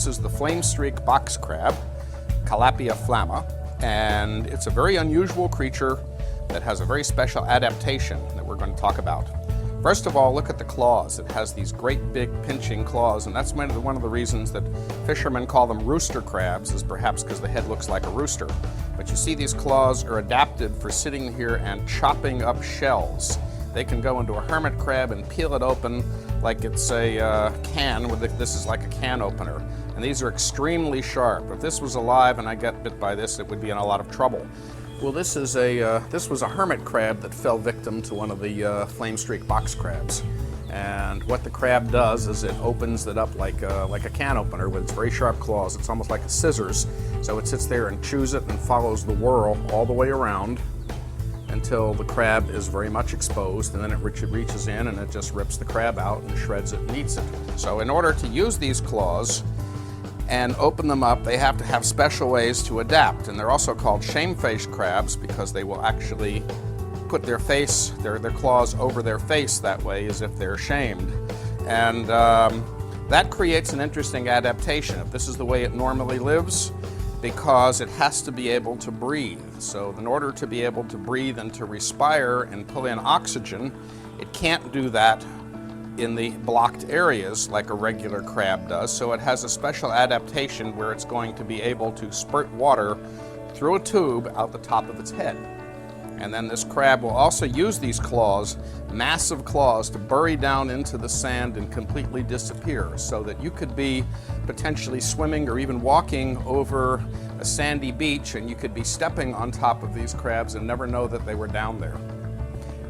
This is the flame streak box crab, Tilapia flamma, and it's a very unusual creature that has a very special adaptation that we're going to talk about. First of all, look at the claws. It has these great big pinching claws, and that's one of the reasons that fishermen call them rooster crabs, is perhaps because the head looks like a rooster. But you see these claws are adapted for sitting here and chopping up shells. They can go into a hermit crab and peel it open like it's a can. This is like a can opener. And these are extremely sharp. If this was alive and I got bit by this, it would be in a lot of trouble. Well, this was a hermit crab that fell victim to one of the flame streak box crabs. And what the crab does is it opens it up like a can opener with its very sharp claws. It's almost like a scissors. So it sits there and chews it and follows the whorl all the way around until the crab is very much exposed, and then it reaches in and it just rips the crab out and shreds it and eats it. So in order to use these claws and open them up, they have to have special ways to adapt, and they're also called shamefaced crabs because they will actually put their claws over their face that way as if they're shamed. And that creates an interesting adaptation. If this is the way it normally lives, because it has to be able to breathe. So in order to be able to breathe and to respire and pull in oxygen, it can't do that in the blocked areas like a regular crab does. So it has a special adaptation where it's going to be able to spurt water through a tube out the top of its head. And then this crab will also use these claws, massive claws, to bury down into the sand and completely disappear, so that you could be potentially swimming or even walking over a sandy beach and you could be stepping on top of these crabs and never know that they were down there.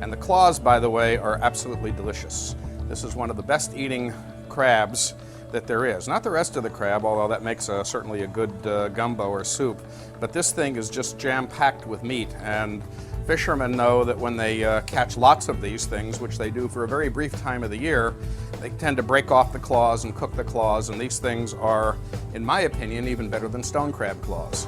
And the claws, by the way, are absolutely delicious. This is one of the best eating crabs that there is. Not the rest of the crab, although that makes certainly a good gumbo or soup, but this thing is just jam-packed with meat. And fishermen know that when they catch lots of these things, which they do for a very brief time of the year, they tend to break off the claws and cook the claws, and these things are, in my opinion, even better than stone crab claws.